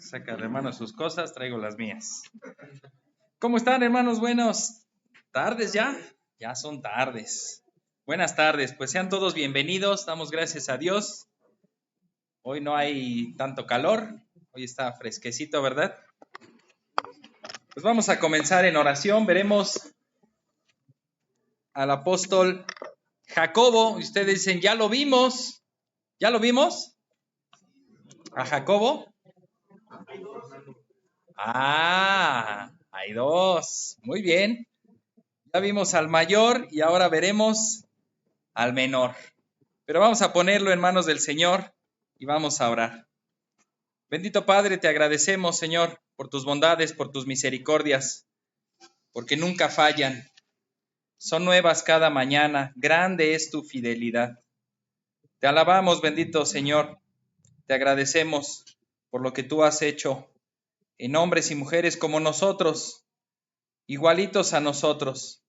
Saca el hermano sus cosas, traigo las mías. ¿Cómo están, hermanos? Buenas tardes ya. Ya son tardes. Buenas tardes, pues sean todos bienvenidos. Damos gracias a Dios. Hoy no hay tanto calor. Hoy está fresquecito, ¿verdad? Pues vamos a comenzar en oración. Veremos al apóstol Jacobo. Ustedes dicen, ya lo vimos. ¿Ya lo vimos? ¿A Jacobo? Hay dos. Muy bien. Ya vimos al mayor y ahora veremos al menor. Pero vamos a ponerlo en manos del Señor y vamos a orar. Bendito Padre, te agradecemos, Señor, por tus bondades, por tus misericordias, porque nunca fallan. Son nuevas cada mañana. Grande es tu fidelidad. Te alabamos, bendito Señor. Te agradecemos por lo que tú has hecho en hombres y mujeres como nosotros, igualitos a nosotros.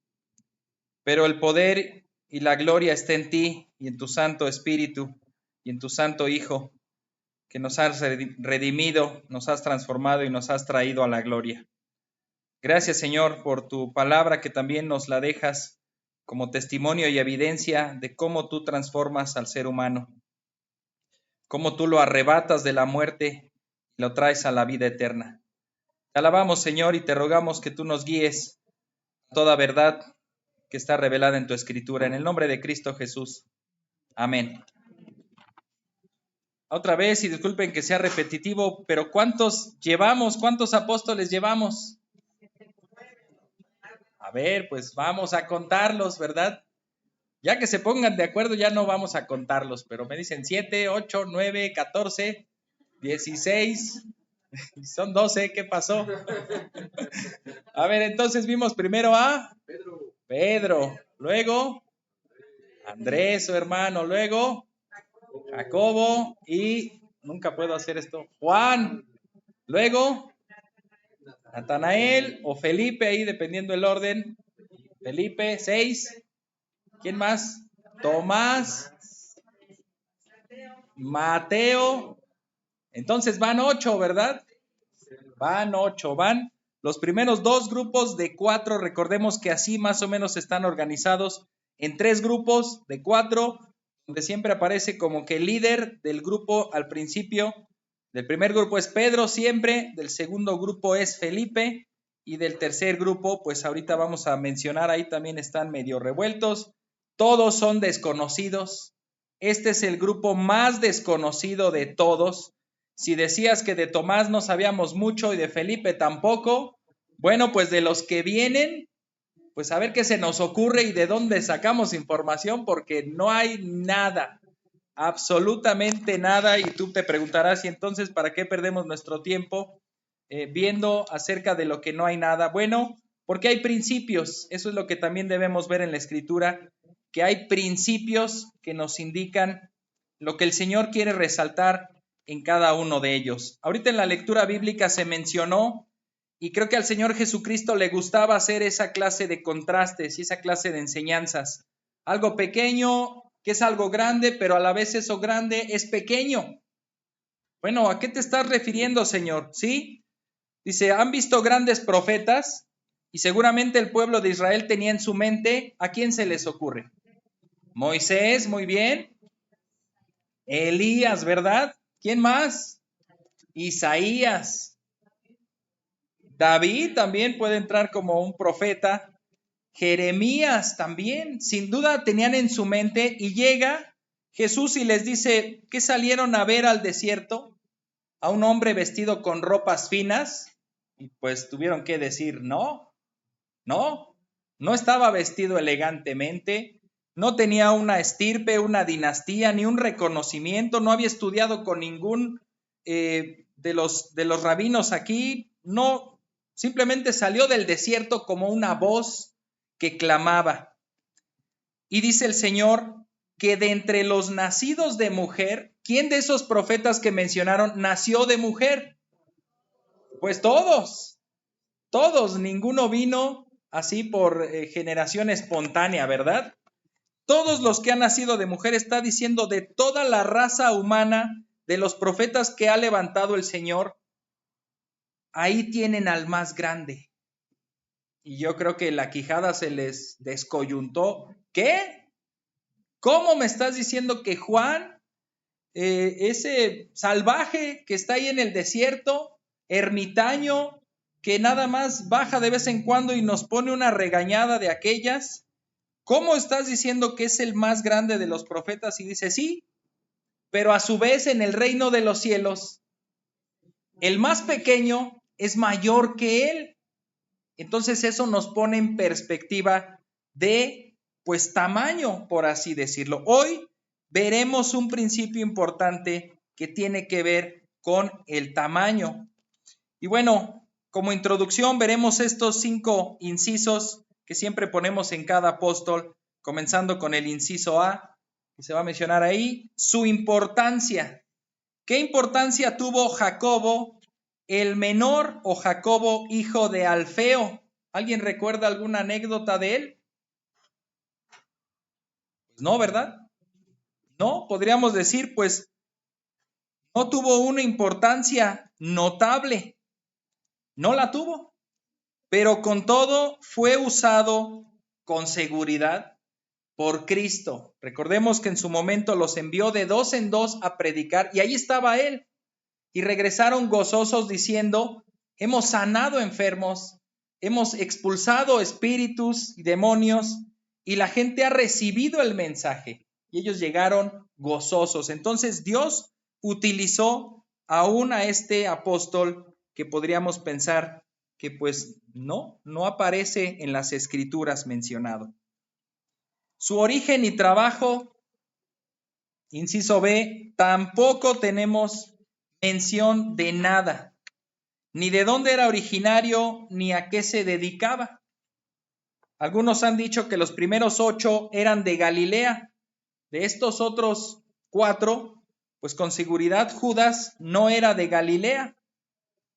Pero el poder y la gloria está en ti y en tu Santo Espíritu y en tu Santo Hijo, que nos has redimido, nos has transformado y nos has traído a la gloria. Gracias, Señor, por tu palabra que también nos la dejas como testimonio y evidencia de cómo tú transformas al ser humano, cómo tú lo arrebatas de la muerte y lo traes a la vida eterna. Te alabamos, Señor, y te rogamos que tú nos guíes a toda verdad que está revelada en tu Escritura. En el nombre de Cristo Jesús. Amén. Otra vez, y disculpen que sea repetitivo, pero ¿cuántos llevamos? ¿Cuántos apóstoles llevamos? A ver, pues vamos a contarlos, ¿verdad? Ya que se pongan de acuerdo, ya no vamos a contarlos, pero me dicen 7, 8, 9, 14, 16, son 12, ¿qué pasó? A ver, entonces vimos primero a Pedro, luego Andrés, su hermano, luego Jacobo y, nunca puedo hacer esto, Juan, luego Natanael o Felipe, ahí dependiendo el orden, Felipe, 6, ¿quién más? Tomás, Mateo, entonces van 8, ¿verdad? Van 8, van los primeros dos grupos de 4, recordemos que así más o menos están organizados en 3 grupos de 4, donde siempre aparece como que el líder del grupo al principio. Del primer grupo es Pedro siempre, del segundo grupo es Felipe y del tercer grupo, pues ahorita vamos a mencionar, ahí también están medio revueltos, todos son desconocidos. Este es el grupo más desconocido de todos. Si decías que de Tomás no sabíamos mucho y de Felipe tampoco, bueno, pues de los que vienen, pues a ver qué se nos ocurre y de dónde sacamos información, porque no hay nada, absolutamente nada, y tú te preguntarás, y entonces, ¿para qué perdemos nuestro tiempo viendo acerca de lo que no hay nada? Bueno, porque hay principios, eso es lo que también debemos ver en la Escritura, que hay principios que nos indican lo que el Señor quiere resaltar en cada uno de ellos. Ahorita en la lectura bíblica se mencionó, y creo que al Señor Jesucristo le gustaba hacer esa clase de contrastes y esa clase de enseñanzas. Algo pequeño, que es algo grande, pero a la vez eso grande es pequeño. Bueno, ¿a qué te estás refiriendo, Señor? ¿Sí? Dice, han visto grandes profetas y seguramente el pueblo de Israel tenía en su mente, ¿a quién se les ocurre? Moisés, muy bien. Elías, ¿verdad? ¿Quién más? Isaías. David también puede entrar como un profeta. Jeremías también, sin duda tenían en su mente, y llega Jesús y les dice, ¿qué salieron a ver al desierto? ¿A un hombre vestido con ropas finas? Y pues tuvieron que decir, no estaba vestido elegantemente, no tenía una estirpe, una dinastía, ni un reconocimiento, no había estudiado con ningún de los rabinos aquí, no, simplemente salió del desierto como una voz que clamaba. Y dice el Señor que de entre los nacidos de mujer, ¿quién de esos profetas que mencionaron nació de mujer? Pues todos, ninguno vino así por generación espontánea, ¿verdad? Todos los que han nacido de mujer, está diciendo de toda la raza humana, de los profetas que ha levantado el Señor, ahí tienen al más grande. Y yo creo que la quijada se les descoyuntó. ¿Qué? ¿Cómo me estás diciendo que Juan, ese salvaje que está ahí en el desierto, ermitaño, que nada más baja de vez en cuando y nos pone una regañada de aquellas, ¿cómo estás diciendo que es el más grande de los profetas? Y dice, sí, pero a su vez en el reino de los cielos, el más pequeño es mayor que él. Entonces eso nos pone en perspectiva de, pues, tamaño, por así decirlo. Hoy veremos un principio importante que tiene que ver con el tamaño. Y bueno, como introducción veremos estos 5 incisos que siempre ponemos en cada apóstol, comenzando con el inciso A, que se va a mencionar ahí, su importancia. ¿Qué importancia tuvo Jacobo, el menor, o Jacobo, hijo de Alfeo? ¿Alguien recuerda alguna anécdota de él? Pues no, ¿verdad? No, podríamos decir, pues, no tuvo una importancia notable, no la tuvo, pero con todo fue usado con seguridad por Cristo. Recordemos que en su momento los envió de 2 en 2 a predicar y ahí estaba él. Y regresaron gozosos diciendo, hemos sanado enfermos, hemos expulsado espíritus y demonios, y la gente ha recibido el mensaje. Y ellos llegaron gozosos. Entonces Dios utilizó aún a este apóstol que podríamos pensar que pues no aparece en las escrituras mencionado. Su origen y trabajo, inciso B, tampoco tenemos mención de nada, ni de dónde era originario, ni a qué se dedicaba. Algunos han dicho que los primeros 8 eran de Galilea. De estos otros 4, pues con seguridad Judas no era de Galilea.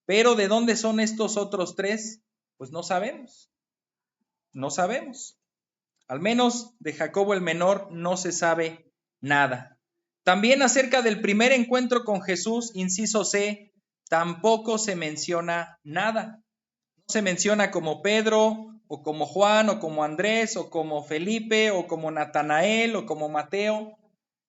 Pero ¿de dónde son estos otros 3? Pues no sabemos. No sabemos. Al menos de Jacobo el menor no se sabe nada. También acerca del primer encuentro con Jesús, inciso C, tampoco se menciona nada. No se menciona como Pedro, o como Juan, o como Andrés, o como Felipe, o como Natanael, o como Mateo.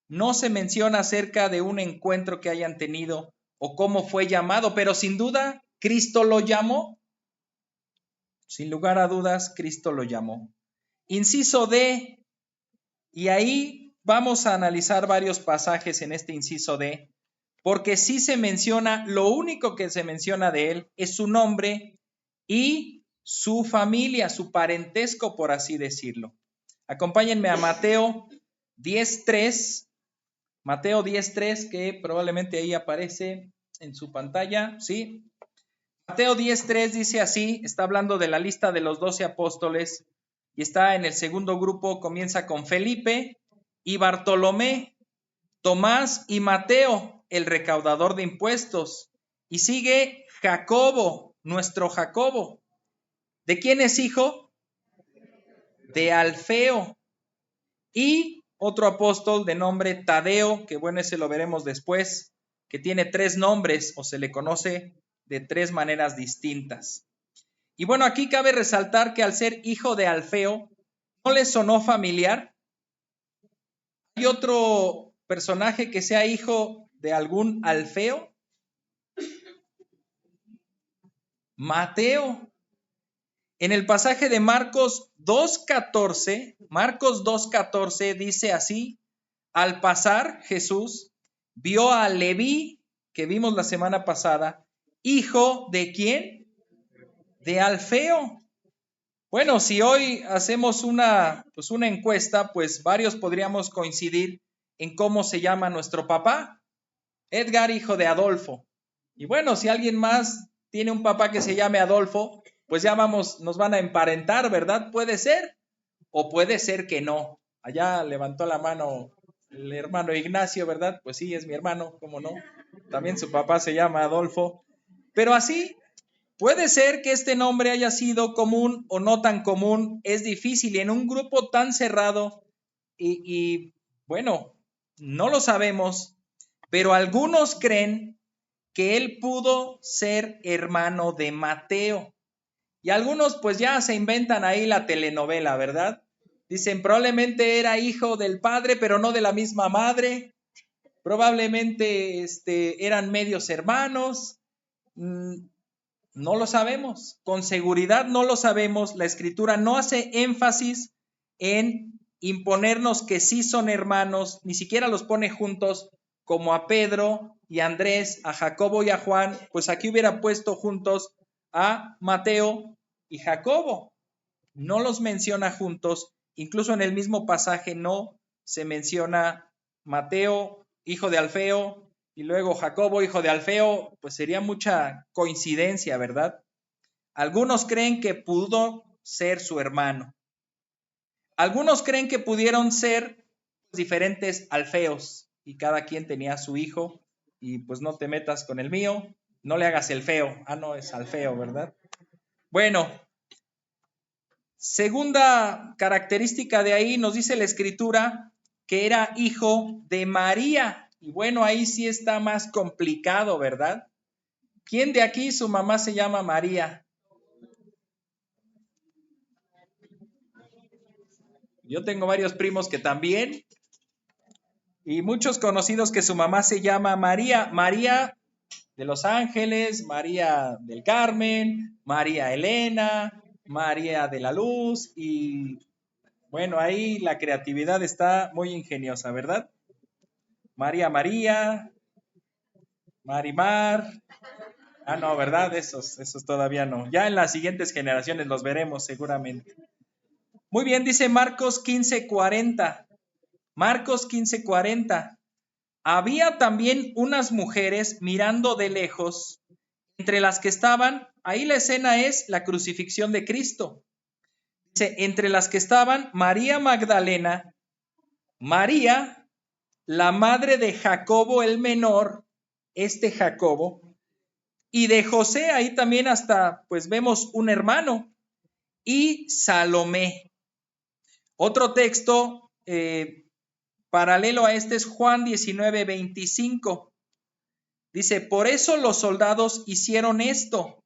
No se menciona acerca de un encuentro que hayan tenido, o cómo fue llamado, pero sin duda, Cristo lo llamó. Sin lugar a dudas, Cristo lo llamó. Inciso D, y ahí vamos a analizar varios pasajes en este inciso D, porque sí se menciona, lo único que se menciona de él es su nombre y su familia, su parentesco, por así decirlo. Acompáñenme a Mateo 10:3, Mateo 10:3, que probablemente ahí aparece en su pantalla, ¿sí? Mateo 10:3 dice así, está hablando de la lista de los 12 apóstoles, y está en el segundo grupo, comienza con Felipe y Bartolomé, Tomás y Mateo, el recaudador de impuestos, y sigue Jacobo, nuestro Jacobo. ¿De quién es hijo? De Alfeo. Y otro apóstol de nombre Tadeo, que bueno, ese lo veremos después, que tiene 3 nombres o se le conoce de 3 maneras distintas. Y bueno, aquí cabe resaltar que al ser hijo de Alfeo, ¿no le sonó familiar? ¿Hay otro personaje que sea hijo de algún Alfeo? Mateo. En el pasaje de Marcos 2:14 dice así, al pasar Jesús vio a Leví, que vimos la semana pasada, hijo de ¿quién? De Alfeo. Bueno, si hoy hacemos una encuesta, pues varios podríamos coincidir en cómo se llama nuestro papá. Edgar, hijo de Adolfo. Y bueno, si alguien más tiene un papá que se llame Adolfo, pues ya nos van a emparentar, ¿verdad? Puede ser, o puede ser que no. Allá levantó la mano el hermano Ignacio, ¿verdad? Pues sí, es mi hermano, ¿cómo no? También su papá se llama Adolfo. Pero así, puede ser que este nombre haya sido común o no tan común, es difícil. Y en un grupo tan cerrado, y bueno, no lo sabemos, pero algunos creen que él pudo ser hermano de Mateo. Y algunos pues ya se inventan ahí la telenovela, ¿verdad? Dicen, probablemente era hijo del padre, pero no de la misma madre. Probablemente eran medios hermanos. No lo sabemos. Con seguridad no lo sabemos. La Escritura no hace énfasis en imponernos que sí son hermanos, ni siquiera los pone juntos como a Pedro y a Andrés, a Jacobo y a Juan. Pues aquí hubiera puesto juntos a Mateo y Jacobo. No los menciona juntos. Incluso en el mismo pasaje no se menciona Mateo, hijo de Alfeo, y luego Jacobo, hijo de Alfeo. Pues sería mucha coincidencia, ¿verdad? Algunos creen que pudo ser su hermano. Algunos creen que pudieron ser diferentes Alfeos y cada quien tenía su hijo y pues no te metas con el mío, no le hagas el feo. Ah, no, es Alfeo, ¿verdad? Bueno, segunda característica de ahí nos dice la Escritura que era hijo de María. Y bueno, ahí sí está más complicado, ¿verdad? ¿Quién de aquí su mamá se llama María? Yo tengo varios primos que también, y muchos conocidos que su mamá se llama María. María de Los Ángeles, María del Carmen, María Elena, María de la Luz, y bueno, ahí la creatividad está muy ingeniosa, ¿verdad? María María, Marimar. Ah, no, ¿verdad? Esos todavía no. Ya en las siguientes generaciones los veremos seguramente. Muy bien, dice Marcos 15:40. Marcos 15:40. Había también unas mujeres mirando de lejos, entre las que estaban, ahí la escena es la crucifixión de Cristo. Dice, entre las que estaban María Magdalena, María, la madre de Jacobo el menor, Jacobo, y de José, ahí también hasta, pues vemos un hermano, y Salomé. Otro texto paralelo a este es Juan 19:25. Dice, por eso los soldados hicieron esto.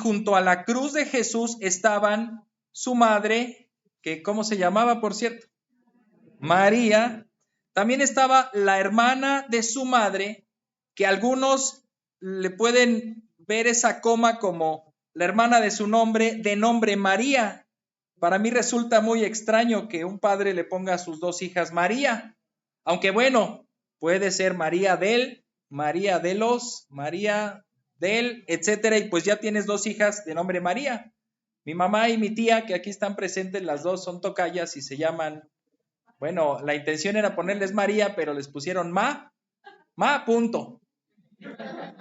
Junto a la cruz de Jesús estaban su madre, que ¿cómo se llamaba, por cierto? María. También estaba la hermana de su madre, que algunos le pueden ver esa coma como la hermana de su nombre, de nombre María. Para mí resulta muy extraño que un padre le ponga a sus dos hijas María, aunque bueno, puede ser María del, María de los, María del, etcétera, y pues ya tienes dos hijas de nombre María. Mi mamá y mi tía, que aquí están presentes, las dos son tocayas y se llaman, bueno, la intención era ponerles María, pero les pusieron punto.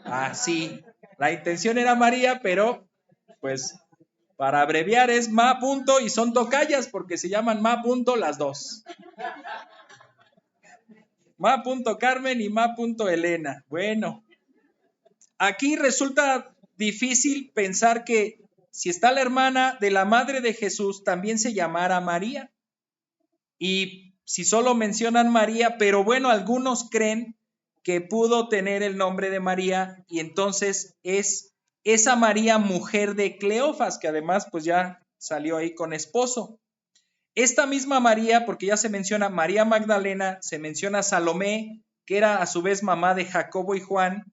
Así, la intención era María, pero pues para abreviar es Ma punto y son tocayas porque se llaman Ma punto las dos. Ma punto Carmen y Ma punto Elena. Bueno, aquí resulta difícil pensar que si está la hermana de la madre de Jesús, también se llamara María. Y si solo mencionan María, pero bueno, algunos creen que pudo tener el nombre de María y entonces es esa María mujer de Cleofas, que además pues ya salió ahí con esposo. Esta misma María, porque ya se menciona María Magdalena, se menciona Salomé, que era a su vez mamá de Jacobo y Juan,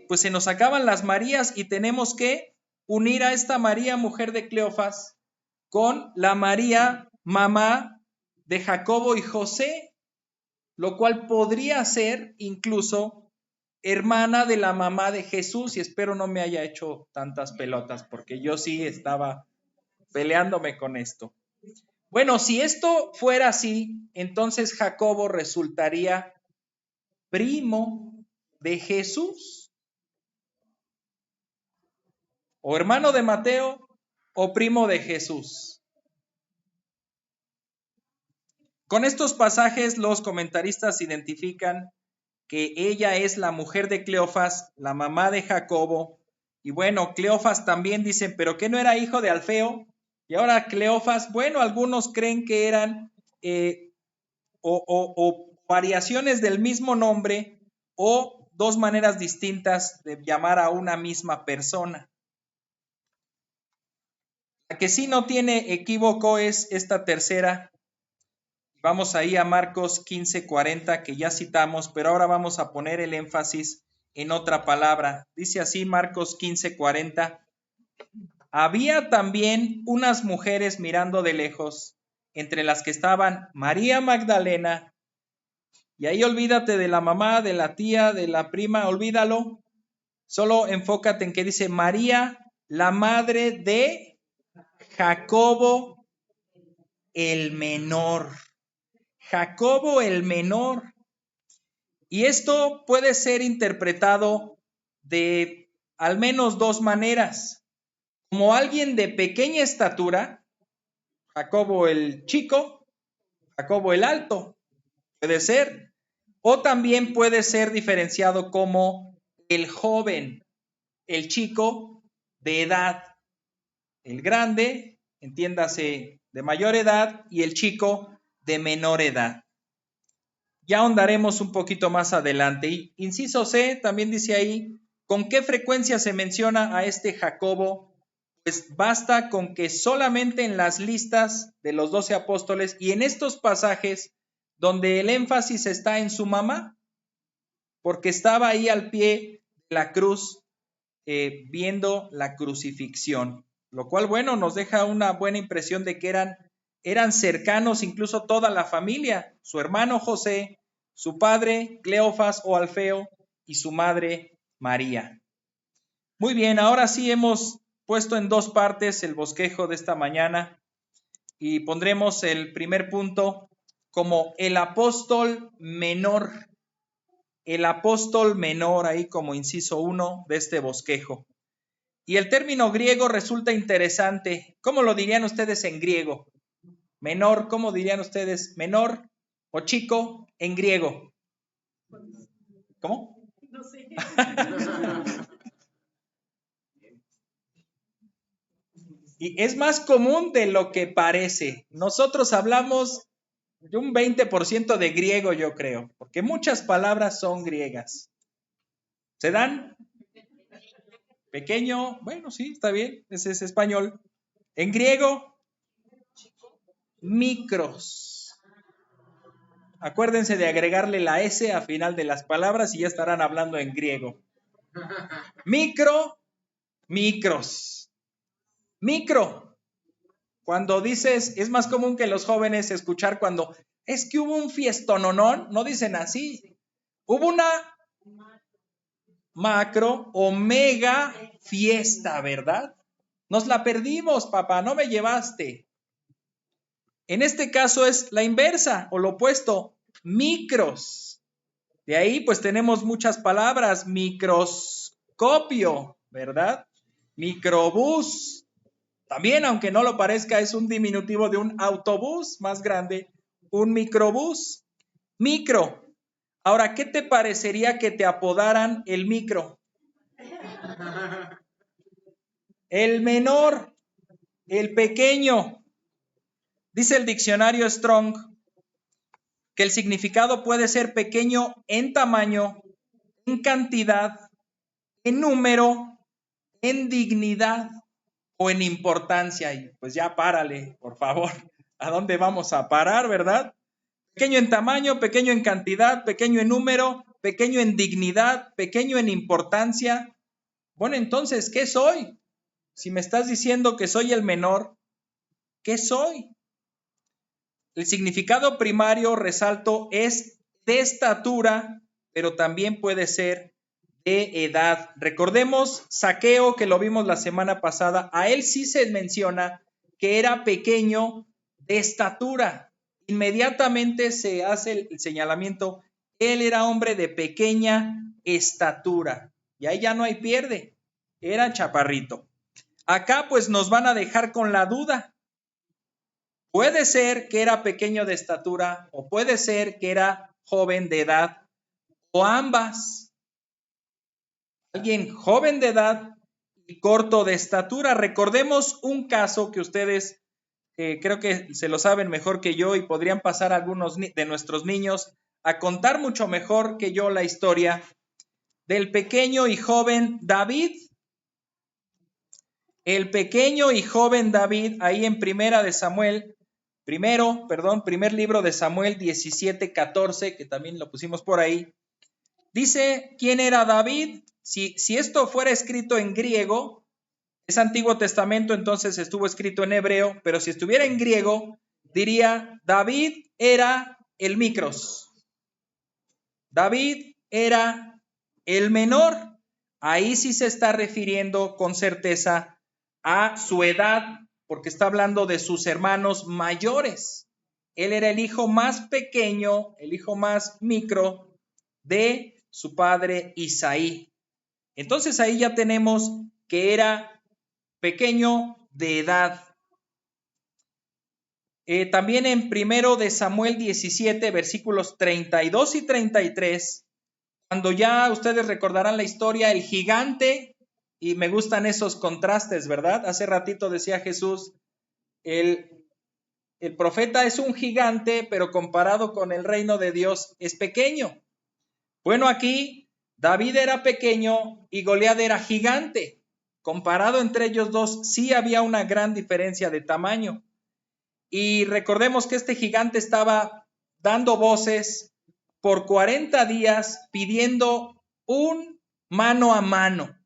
pues se nos acaban las Marías y tenemos que unir a esta María mujer de Cleofas con la María mamá de Jacobo y José, lo cual podría ser incluso hermana de la mamá de Jesús, y espero no me haya hecho tantas pelotas, porque yo sí estaba peleándome con esto. Bueno, si esto fuera así, entonces Jacobo resultaría primo de Jesús, o hermano de Mateo, o primo de Jesús. Con estos pasajes los comentaristas identifican que ella es la mujer de Cleofas, la mamá de Jacobo, y bueno, Cleofas también dicen, pero que no era hijo de Alfeo, y ahora Cleofas, bueno, algunos creen que eran o variaciones del mismo nombre, o dos maneras distintas de llamar a una misma persona. La que sí no tiene equívoco es esta tercera. Vamos ahí a Marcos 15:40 que ya citamos, pero ahora vamos a poner el énfasis en otra palabra. Dice así Marcos 15:40. Había también unas mujeres mirando de lejos, entre las que estaban María Magdalena, y ahí olvídate de la mamá, de la tía, de la prima, olvídalo. Solo enfócate en que dice María, la madre de Jacobo el menor. Jacobo el menor. Y esto puede ser interpretado de al menos dos maneras. Como alguien de pequeña estatura, Jacobo el chico, Jacobo el alto, puede ser. O también puede ser diferenciado como el joven, el chico de edad. El grande, entiéndase, de mayor edad, y el chico de menor edad. Ya ahondaremos un poquito más adelante. Y inciso C, también dice ahí, ¿con qué frecuencia se menciona a este Jacobo? Pues basta con que solamente en las listas de los 12 apóstoles y en estos pasajes donde el énfasis está en su mamá, porque estaba ahí al pie de la cruz viendo la crucifixión, lo cual, bueno, nos deja una buena impresión de que eran cercanos incluso toda la familia, su hermano José, su padre Cleofas o Alfeo y su madre María. Muy bien, ahora sí hemos puesto en dos partes el bosquejo de esta mañana y pondremos el primer punto como el apóstol menor. El apóstol menor ahí como inciso 1 de este bosquejo. Y el término griego resulta interesante. ¿Cómo lo dirían ustedes en griego? Menor, ¿cómo dirían ustedes? Menor o chico en griego. ¿Cómo? No sé. Y es más común de lo que parece. Nosotros hablamos de un 20% de griego, yo creo, porque muchas palabras son griegas. ¿Se dan? Pequeño, bueno, sí, está bien, ese es español. En griego, micros. Acuérdense de agregarle la S a final de las palabras y ya estarán hablando en griego. Micro, micros. Micro. Cuando dices, es más común que los jóvenes escuchar cuando es que hubo un fiestononón, no dicen así. Hubo una macro o mega fiesta, ¿verdad? Nos la perdimos, papá, no me llevaste. En este caso es la inversa o lo opuesto, micros. De ahí pues tenemos muchas palabras, microscopio, ¿verdad? Microbús. También, aunque no lo parezca, es un diminutivo de un autobús más grande, un microbús. Micro. Ahora, ¿qué te parecería que te apodaran el micro? El menor, el pequeño. Dice el diccionario Strong que el significado puede ser pequeño en tamaño, en cantidad, en número, en dignidad o en importancia. Y pues ya párale, por favor. ¿A dónde vamos a parar, verdad? Pequeño en tamaño, pequeño en cantidad, pequeño en número, pequeño en dignidad, pequeño en importancia. Bueno, entonces, ¿qué soy? Si me estás diciendo que soy el menor, ¿qué soy? El significado primario, resalto, es de estatura, pero también puede ser de edad. Recordemos Zaqueo, que lo vimos la semana pasada, a él sí se menciona que era pequeño de estatura. Inmediatamente se hace el señalamiento, él era hombre de pequeña estatura. Y ahí ya no hay pierde, era chaparrito. Acá pues nos van a dejar con la duda. Puede ser que era pequeño de estatura o puede ser que era joven de edad o ambas. Alguien joven de edad y corto de estatura. Recordemos un caso que ustedes creo que se lo saben mejor que yo y podrían pasar algunos de nuestros niños a contar mucho mejor que yo la historia del pequeño y joven David. El pequeño y joven David, ahí en primer libro de Samuel 17:14, que también lo pusimos por ahí. Dice, ¿quién era David? Si esto fuera escrito en griego, es Antiguo Testamento, entonces estuvo escrito en hebreo, pero si estuviera en griego, diría, David era el Micros. David era el menor. Ahí sí se está refiriendo con certeza a su edad, porque está hablando de sus hermanos mayores. Él era el hijo más pequeño, el hijo más micro de su padre Isaí. Entonces ahí ya tenemos que era pequeño de edad. También en 1 de Samuel 17, versículos 32 y 33, cuando ya ustedes recordarán la historia, el gigante, y me gustan esos contrastes, ¿verdad? Hace ratito decía Jesús, el profeta es un gigante, pero comparado con el reino de Dios es pequeño. Bueno, aquí David era pequeño y Goliat era gigante. Comparado entre ellos dos, sí había una gran diferencia de tamaño. Y recordemos que este gigante estaba dando voces por 40 días pidiendo un mano a mano.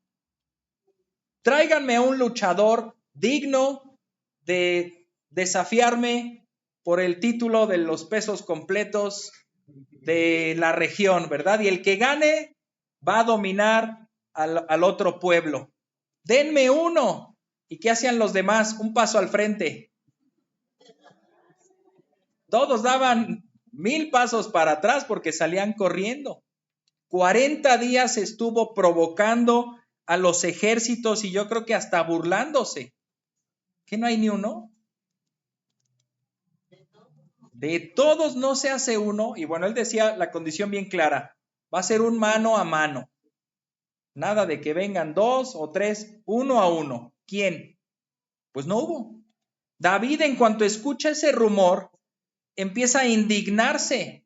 Tráiganme a un luchador digno de desafiarme por el título de los pesos completos de la región, ¿verdad? Y el que gane va a dominar al otro pueblo. Denme uno. ¿Y qué hacían los demás? Un paso al frente. Todos daban 1000 pasos para atrás porque salían corriendo. 40 días estuvo provocando a los ejércitos y yo creo que hasta burlándose. ¿Que no hay ni uno? De todos no se hace uno. Y bueno, él decía la condición bien clara. Va a ser un mano a mano. Nada de que vengan 2 o 3, 1 a 1. ¿Quién? Pues no hubo. David, en cuanto escucha ese rumor, empieza a indignarse.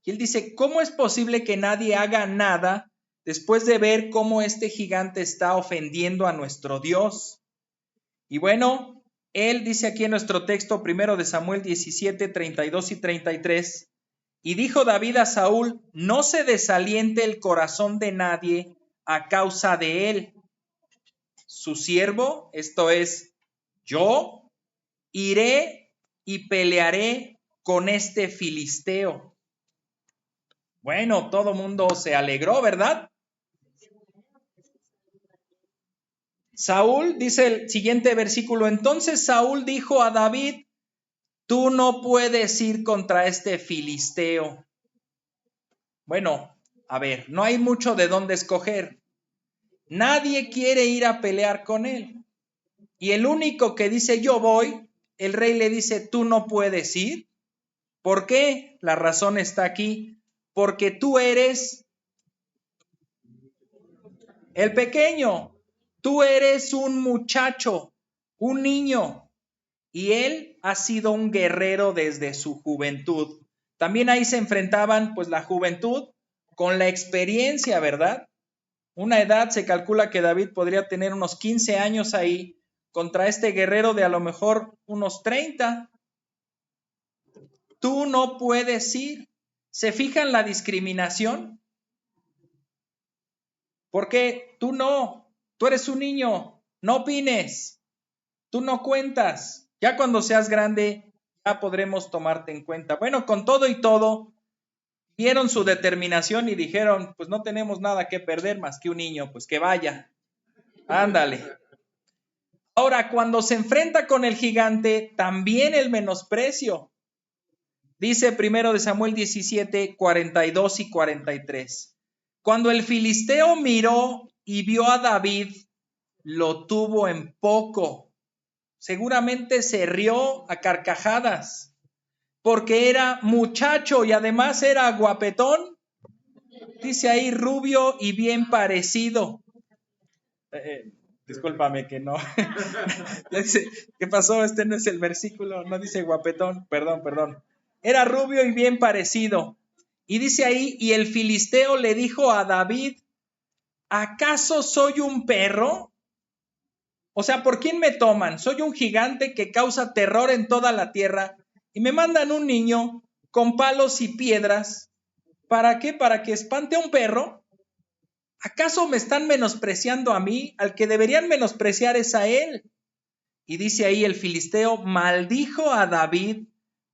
Y él dice, ¿cómo es posible que nadie haga nada después de ver cómo este gigante está ofendiendo a nuestro Dios? Y bueno, él dice aquí en nuestro texto, 1 de Samuel 17, 32 y 33, y dijo David a Saúl, no se desaliente el corazón de nadie a causa de él. Su siervo, esto es, yo, iré y pelearé con este filisteo. Bueno, todo mundo se alegró, ¿verdad? Saúl, dice el siguiente versículo, entonces Saúl dijo a David, tú no puedes ir contra este filisteo. Bueno, a ver, no hay mucho de dónde escoger. Nadie quiere ir a pelear con él. Y el único que dice yo voy, el rey le dice tú no puedes ir. ¿Por qué? La razón está aquí. Porque tú eres el pequeño. Tú eres un muchacho, un niño. Y él ha sido un guerrero desde su juventud. También ahí se enfrentaban pues la juventud con la experiencia, ¿verdad? Una edad, se calcula que David podría tener unos 15 años ahí contra este guerrero de a lo mejor unos 30. Tú no puedes ir. ¿Se fijan la discriminación? Porque tú no, tú eres un niño, no opines, tú no cuentas. Ya cuando seas grande, ya podremos tomarte en cuenta. Bueno, con todo y todo, vieron su determinación y dijeron, pues no tenemos nada que perder más que un niño, pues que vaya. Ándale. Ahora, cuando se enfrenta con el gigante, también el menosprecio. Dice 1 de Samuel 17, 42 y 43. Cuando el filisteo miró y vio a David, lo tuvo en poco. Seguramente se rió a carcajadas, porque era muchacho y además era guapetón. Dice ahí rubio y bien parecido. Discúlpame que no. Dice, ¿qué pasó? Este no es el versículo, no dice guapetón. Perdón. Era rubio y bien parecido. Y dice ahí, y el filisteo le dijo a David, ¿Acaso soy un perro? O sea, ¿por quién me toman? Soy un gigante que causa terror en toda la tierra y me mandan un niño con palos y piedras. ¿Para qué? ¿Para que espante a un perro? ¿Acaso me están menospreciando a mí? Al que deberían menospreciar es a él. Y dice ahí el filisteo, maldijo a David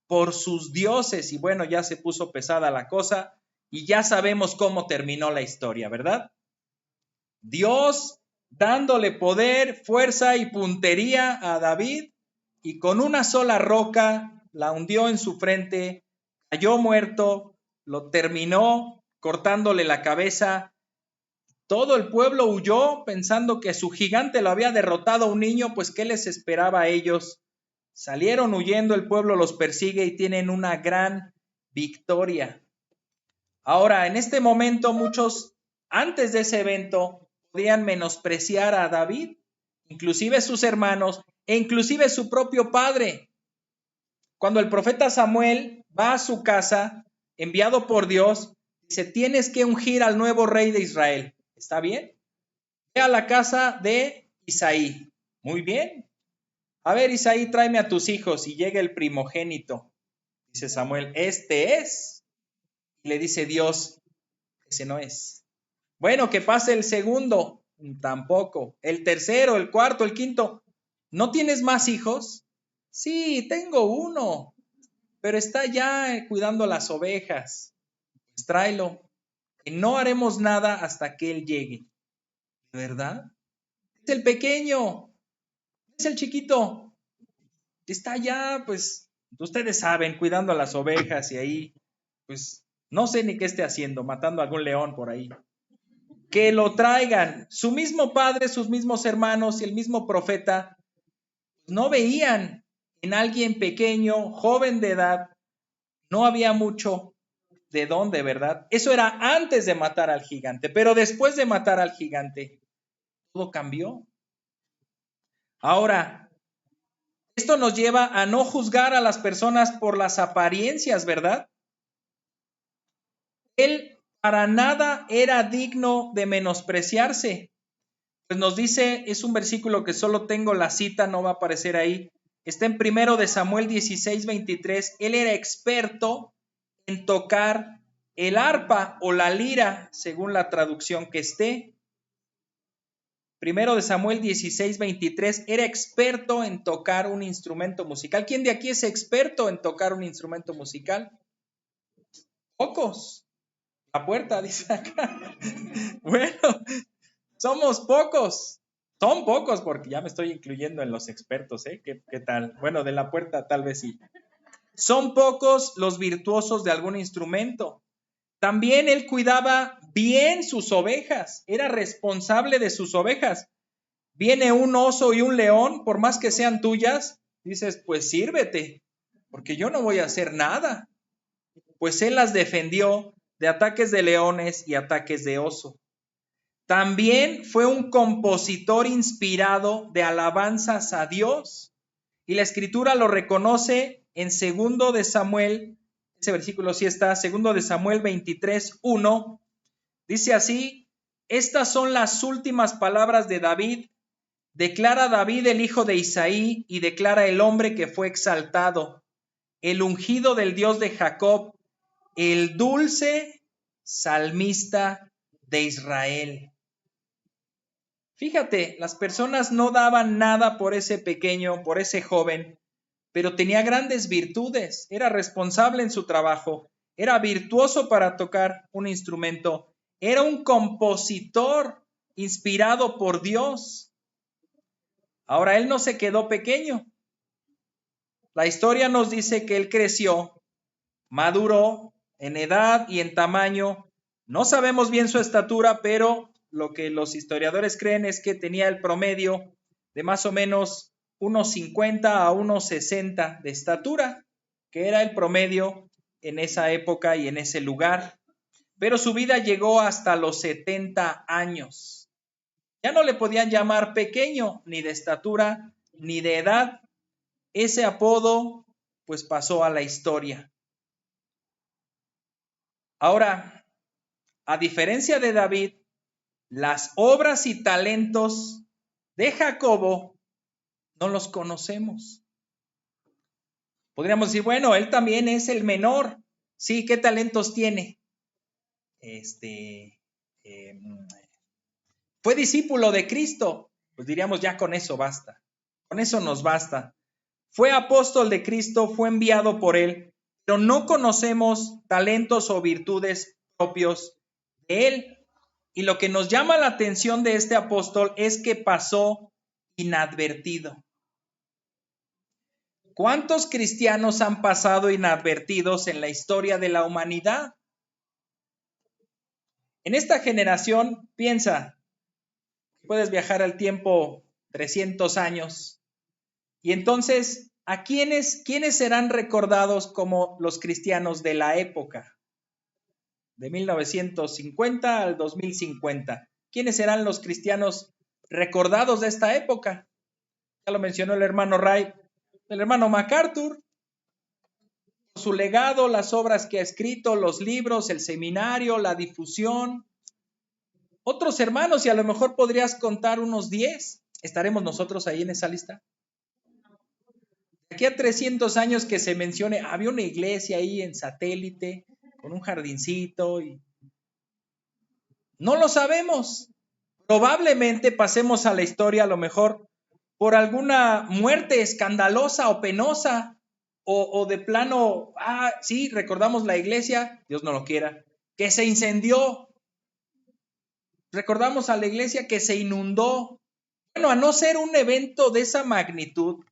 por sus dioses. Y bueno, ya se puso pesada la cosa y ya sabemos cómo terminó la historia, ¿verdad? Dios dándole poder, fuerza y puntería a David y con una sola roca la hundió en su frente, cayó muerto, lo terminó cortándole la cabeza. Todo el pueblo huyó pensando que su gigante lo había derrotado a un niño, pues ¿qué les esperaba a ellos? Salieron huyendo, el pueblo los persigue y tienen una gran victoria. Ahora, en este momento, muchos, antes de ese evento, podían menospreciar a David, inclusive sus hermanos e inclusive su propio padre. Cuando el profeta Samuel va a su casa, enviado por Dios, dice, tienes que ungir al nuevo rey de Israel. ¿Está bien? Ve a la casa de Isaí. Muy bien. A ver, Isaí, tráeme a tus hijos. Y llega el primogénito. Dice Samuel, este es. Y le dice Dios, ese no es. Bueno, que pase el segundo. Tampoco. El tercero, el cuarto, el quinto. ¿No tienes más hijos? Sí, tengo uno, pero está ya cuidando las ovejas. Pues tráelo. Que no haremos nada hasta que él llegue. ¿De verdad? Es el pequeño. Es el chiquito. Está allá, pues, ustedes saben, cuidando a las ovejas y ahí, pues, no sé ni qué esté haciendo, matando a algún león por ahí. Que lo traigan. Su mismo padre, sus mismos hermanos y el mismo profeta no veían en alguien pequeño, joven de edad, no había mucho de dónde, ¿verdad? Eso era antes de matar al gigante, pero después de matar al gigante, todo cambió. Ahora, esto nos lleva a no juzgar a las personas por las apariencias, ¿verdad? Él para nada era digno de menospreciarse. Pues nos dice, es un versículo que solo tengo la cita, no va a aparecer ahí. Está en 1 de Samuel 16:23. Él era experto en tocar el arpa o la lira, según la traducción que esté. 1 de Samuel 16:23, era experto en tocar un instrumento musical. ¿Quién de aquí es experto en tocar un instrumento musical? Pocos. La puerta, dice acá. Bueno, somos pocos. Son pocos porque ya me estoy incluyendo en los expertos, ¿eh? ¿Qué tal? Bueno, de la puerta tal vez sí. Son pocos los virtuosos de algún instrumento. También él cuidaba bien sus ovejas, era responsable de sus ovejas. Viene un oso y un león, por más que sean tuyas, dices, pues sírvete, porque yo no voy a hacer nada. Pues él las defendió de ataques de leones y ataques de oso. También fue un compositor inspirado de alabanzas a Dios. Y la escritura lo reconoce en 2 de Samuel, ese versículo sí está, 2 de Samuel 23:1. Dice así, estas son las últimas palabras de David. Declara David el hijo de Isaí y declara el hombre que fue exaltado, el ungido del Dios de Jacob, el dulce salmista de Israel. Fíjate, las personas no daban nada por ese pequeño, por ese joven, pero tenía grandes virtudes, era responsable en su trabajo, era virtuoso para tocar un instrumento, era un compositor inspirado por Dios. Ahora, él no se quedó pequeño. La historia nos dice que él creció, maduró en edad y en tamaño. No sabemos bien su estatura, pero lo que los historiadores creen es que tenía el promedio de más o menos unos 50 a unos 60 de estatura, que era el promedio en esa época y en ese lugar. Pero su vida llegó hasta los 70 años. Ya no le podían llamar pequeño, ni de estatura, ni de edad. Ese apodo pues pasó a la historia. Ahora, a diferencia de David, las obras y talentos de Jacobo no los conocemos. Podríamos decir, bueno, él también es el menor. Sí, ¿qué talentos tiene? Fue discípulo de Cristo. Pues diríamos, ya con eso basta. Con eso nos basta. Fue apóstol de Cristo, fue enviado por él, pero no conocemos talentos o virtudes propios de él. Y lo que nos llama la atención de este apóstol es que pasó inadvertido. ¿Cuántos cristianos han pasado inadvertidos en la historia de la humanidad? En esta generación, piensa, puedes viajar al tiempo 300 años y entonces, ¿a quiénes serán recordados como los cristianos de la época? De 1950 al 2050. ¿Quiénes serán los cristianos recordados de esta época? Ya lo mencionó el hermano Ray, el hermano MacArthur, su legado, las obras que ha escrito, los libros, el seminario, la difusión. Otros hermanos, y a lo mejor podrías contar unos 10. ¿Estaremos nosotros ahí en esa lista? De aquí a 300 años que se mencione, había una iglesia ahí en Satélite, con un jardincito. No lo sabemos. Probablemente pasemos a la historia a lo mejor por alguna muerte escandalosa o penosa, o de plano, sí, recordamos la iglesia, Dios no lo quiera, que se incendió. Recordamos a la iglesia que se inundó. Bueno, a no ser un evento de esa magnitud,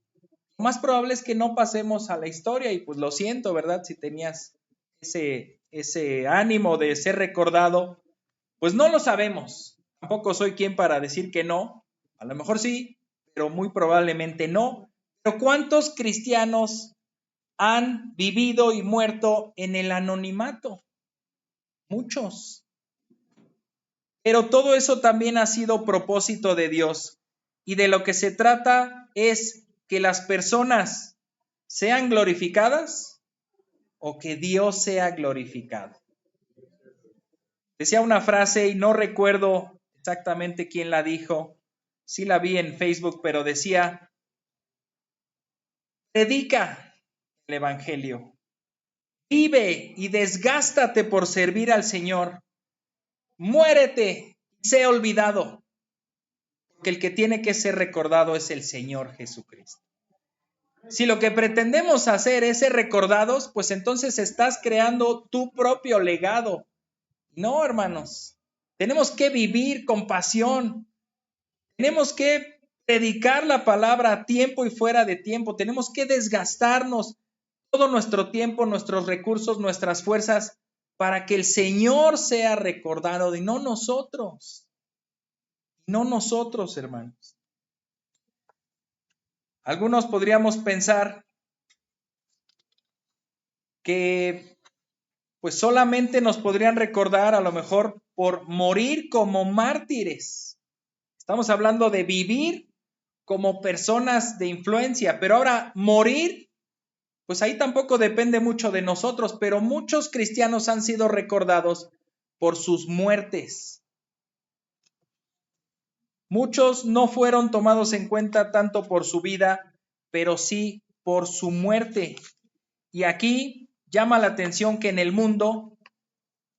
lo más probable es que no pasemos a la historia y pues lo siento, ¿verdad? Si tenías ese ánimo de ser recordado, pues no lo sabemos. Tampoco soy quien para decir que no. A lo mejor sí, pero muy probablemente no. Pero ¿cuántos cristianos han vivido y muerto en el anonimato? Muchos. Pero todo eso también ha sido propósito de Dios. Y de lo que se trata es que las personas sean glorificadas o que Dios sea glorificado. Decía una frase y no recuerdo exactamente quién la dijo. Sí la vi en Facebook, pero decía, predica el evangelio, vive y desgástate por servir al Señor, muérete y sé olvidado, porque el que tiene que ser recordado es el Señor Jesucristo. Si lo que pretendemos hacer es ser recordados, pues entonces estás creando tu propio legado. No, hermanos, tenemos que vivir con pasión. Tenemos que predicar la palabra a tiempo y fuera de tiempo. Tenemos que desgastarnos todo nuestro tiempo, nuestros recursos, nuestras fuerzas, para que el Señor sea recordado y no nosotros. No nosotros, hermanos. Algunos podríamos pensar que pues solamente nos podrían recordar a lo mejor por morir como mártires. Estamos hablando de vivir como personas de influencia, pero ahora morir, pues ahí tampoco depende mucho de nosotros, pero muchos cristianos han sido recordados por sus muertes. Muchos no fueron tomados en cuenta tanto por su vida, pero sí por su muerte. Y aquí llama la atención que en el mundo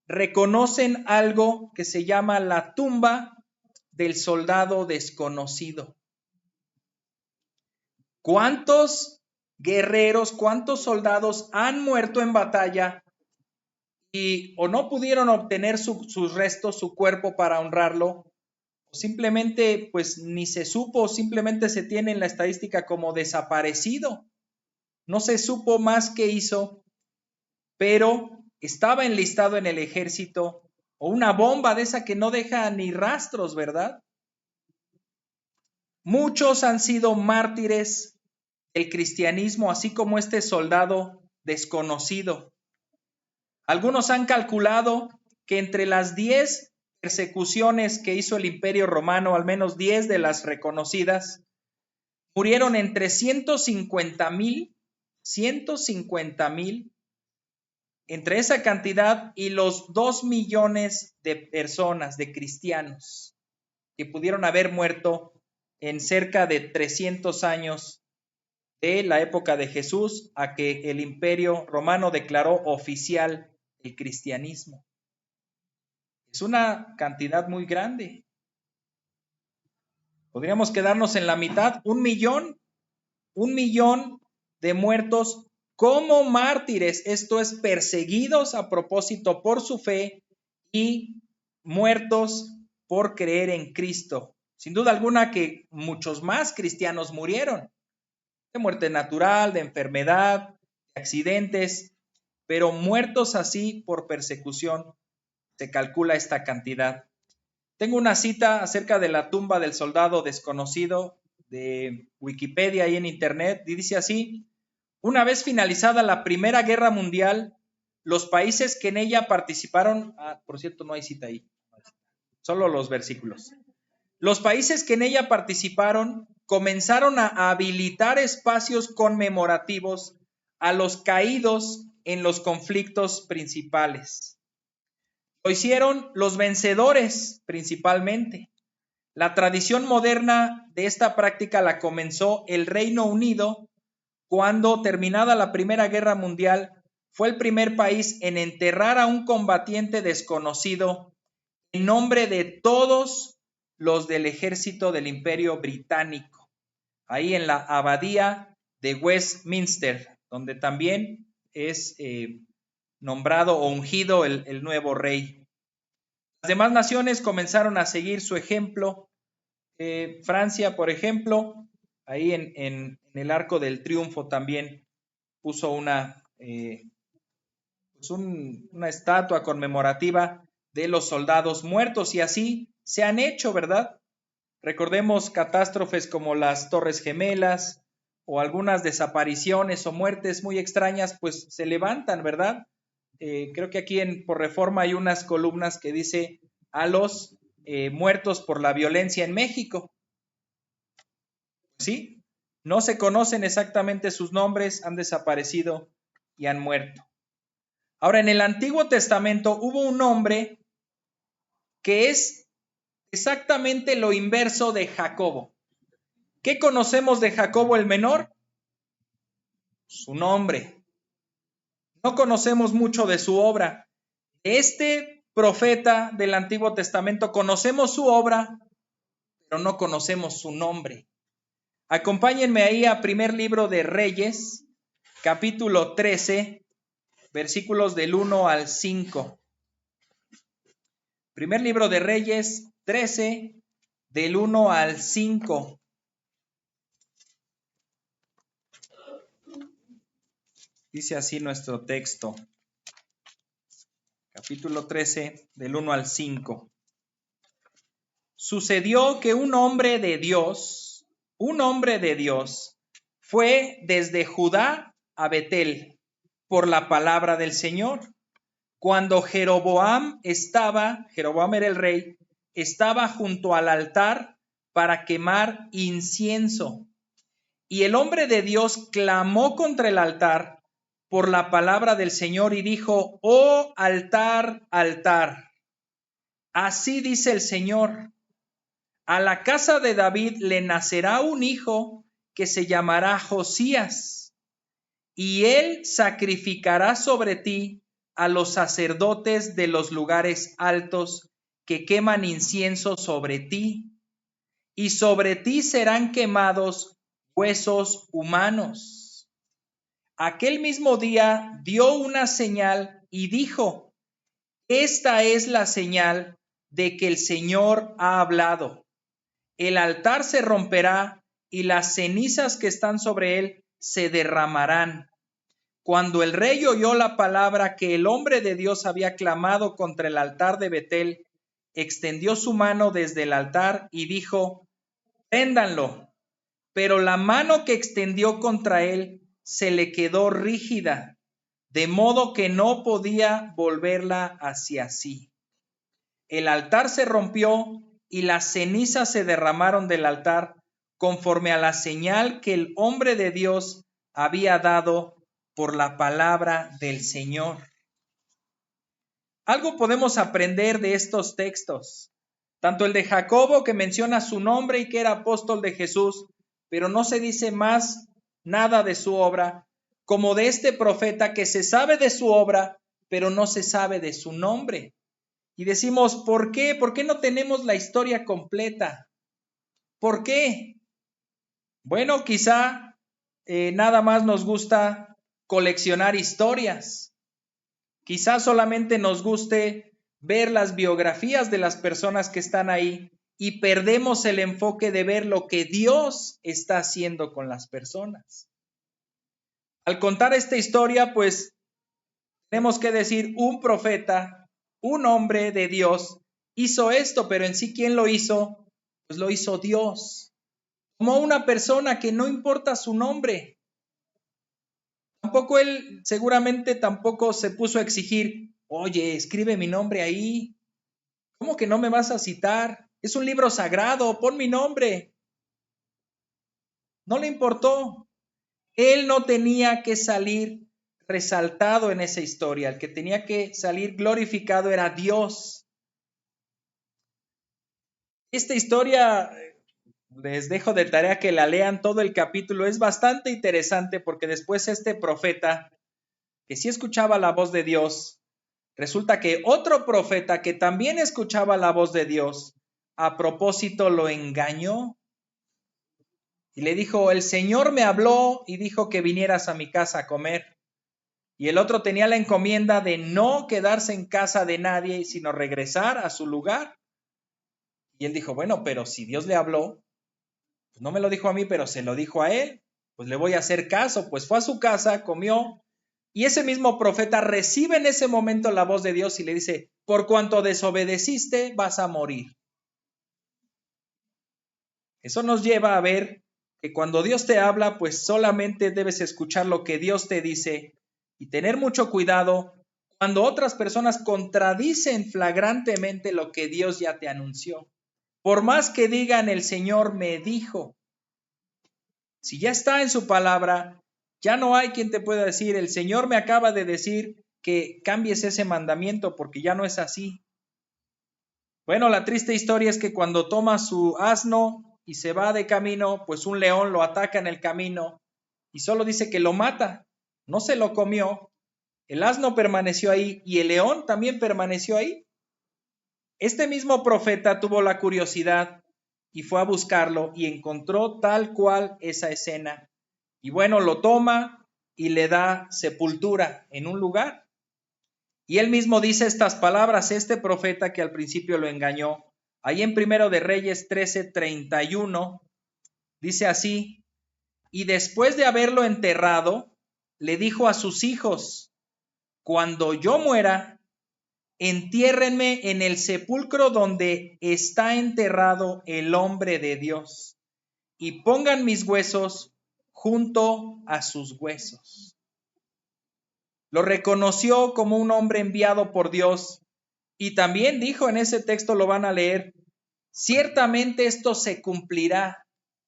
reconocen algo que se llama la tumba del soldado desconocido. ¿Cuántos guerreros, cuántos soldados han muerto en batalla y o no pudieron obtener sus restos, su cuerpo para honrarlo, o simplemente pues ni se supo, simplemente se tiene en la estadística como desaparecido? No se supo más qué hizo, pero estaba enlistado en el ejército, o una bomba de esa que no deja ni rastros, ¿verdad? Muchos han sido mártires del cristianismo, así como este soldado desconocido. Algunos han calculado que entre las 10 persecuciones que hizo el Imperio Romano, al menos 10 de las reconocidas, murieron entre 150,000, entre esa cantidad y los 2 millones de personas, de cristianos. que pudieron haber muerto en cerca de 300 años de la época de Jesús a que el Imperio Romano declaró oficial el cristianismo. Es una cantidad muy grande. Podríamos quedarnos en la mitad, 1 millón de muertos como mártires, esto es, perseguidos a propósito por su fe y muertos por creer en Cristo. Sin duda alguna que muchos más cristianos murieron, de muerte natural, de enfermedad, de accidentes, pero muertos así por persecución, se calcula esta cantidad. Tengo una cita acerca de la tumba del soldado desconocido de Wikipedia ahí en internet, y dice así: una vez finalizada la Primera Guerra Mundial, los países que en ella participaron, por cierto, no hay cita ahí, solo los versículos. Los países que en ella participaron comenzaron a habilitar espacios conmemorativos a los caídos en los conflictos principales. Lo hicieron los vencedores principalmente. La tradición moderna de esta práctica la comenzó el Reino Unido cuando, terminada la Primera Guerra Mundial, fue el primer país en enterrar a un combatiente desconocido en nombre de todos los del ejército del Imperio Británico, ahí en la abadía de Westminster, donde también es nombrado o ungido el nuevo rey. Las demás naciones comenzaron a seguir su ejemplo. Francia, por ejemplo, ahí en el Arco del Triunfo también puso una estatua conmemorativa de los soldados muertos, y así se han hecho, ¿verdad? Recordemos catástrofes como las Torres Gemelas o algunas desapariciones o muertes muy extrañas, pues se levantan, ¿verdad? Creo que aquí por Reforma hay unas columnas que dice a los muertos por la violencia en México. ¿Sí? No se conocen exactamente sus nombres, han desaparecido y han muerto. Ahora, en el Antiguo Testamento hubo un hombre que es exactamente lo inverso de Jacobo. ¿Qué conocemos de Jacobo el menor? Su nombre. No conocemos mucho de su obra. Este profeta del Antiguo Testamento conocemos su obra, pero no conocemos su nombre. Acompáñenme ahí a primer libro de Reyes, capítulo 13, versículos del 1 al 5. Primer libro de Reyes 13, del 1 al 5. Dice así nuestro texto. Capítulo 13, del 1 al 5. Sucedió que un hombre de Dios, fue desde Judá a Betel por la palabra del Señor. Cuando Jeroboam era el rey, estaba junto al altar para quemar incienso. Y el hombre de Dios clamó contra el altar por la palabra del Señor y dijo: oh altar, altar, así dice el Señor, a la casa de David le nacerá un hijo que se llamará Josías, y él sacrificará sobre ti a los sacerdotes de los lugares altos que queman incienso sobre ti, y sobre ti serán quemados huesos humanos. Aquel mismo día dio una señal y dijo: esta es la señal de que el Señor ha hablado. El altar se romperá y las cenizas que están sobre él se derramarán. Cuando el rey oyó la palabra que el hombre de Dios había clamado contra el altar de Betel, extendió su mano desde el altar y dijo: préndanlo. Pero la mano que extendió contra él se le quedó rígida, de modo que no podía volverla hacia sí. El altar se rompió y las cenizas se derramaron del altar, conforme a la señal que el hombre de Dios había dado por la palabra del Señor. Algo podemos aprender de estos textos. Tanto el de Jacobo, que menciona su nombre y que era apóstol de Jesús, pero no se dice más nada de su obra, como de este profeta que se sabe de su obra, pero no se sabe de su nombre. Y decimos, ¿por qué? ¿Por qué no tenemos la historia completa? ¿Por qué? Bueno, quizá nada más nos gusta coleccionar historias. Quizá solamente nos guste ver las biografías de las personas que están ahí y perdemos el enfoque de ver lo que Dios está haciendo con las personas. Al contar esta historia, pues tenemos que decir, un profeta, un hombre de Dios, hizo esto, pero en sí, ¿quién lo hizo? Pues lo hizo Dios. Como una persona que no importa su nombre. Tampoco él seguramente tampoco se puso a exigir, oye, escribe mi nombre ahí. ¿Cómo que no me vas a citar? Es un libro sagrado, pon mi nombre. No le importó. Él no tenía que salir resaltado en esa historia. El que tenía que salir glorificado era Dios. Esta historia, les dejo de tarea que la lean todo el capítulo. Es bastante interesante porque después este profeta, que sí escuchaba la voz de Dios, resulta que otro profeta que también escuchaba la voz de Dios, a propósito lo engañó. Y le dijo, el Señor me habló y dijo que vinieras a mi casa a comer. Y el otro tenía la encomienda de no quedarse en casa de nadie, sino regresar a su lugar. Y él dijo, bueno, pero si Dios le habló, pues no me lo dijo a mí, pero se lo dijo a él, pues le voy a hacer caso. Pues fue a su casa, comió, y ese mismo profeta recibe en ese momento la voz de Dios y le dice, por cuanto desobedeciste, vas a morir. Eso nos lleva a ver que cuando Dios te habla, pues solamente debes escuchar lo que Dios te dice y tener mucho cuidado cuando otras personas contradicen flagrantemente lo que Dios ya te anunció. Por más que digan el Señor me dijo, si ya está en su palabra, ya no hay quien te pueda decir, el Señor me acaba de decir que cambies ese mandamiento porque ya no es así. Bueno, la triste historia es que cuando toma su asno y se va de camino, pues un león lo ataca en el camino y solo dice que lo mata, no se lo comió. El asno permaneció ahí y el león también permaneció ahí. Este mismo profeta tuvo la curiosidad y fue a buscarlo y encontró tal cual esa escena. Y bueno, lo toma y le da sepultura en un lugar. Y él mismo dice estas palabras, este profeta que al principio lo engañó. Ahí en Primero de Reyes 13:31 dice así, y después de haberlo enterrado, le dijo a sus hijos, cuando yo muera, entiérrenme en el sepulcro donde está enterrado el hombre de Dios, y pongan mis huesos junto a sus huesos. Lo reconoció como un hombre enviado por Dios y también dijo en ese texto, lo van a leer, ciertamente esto se cumplirá.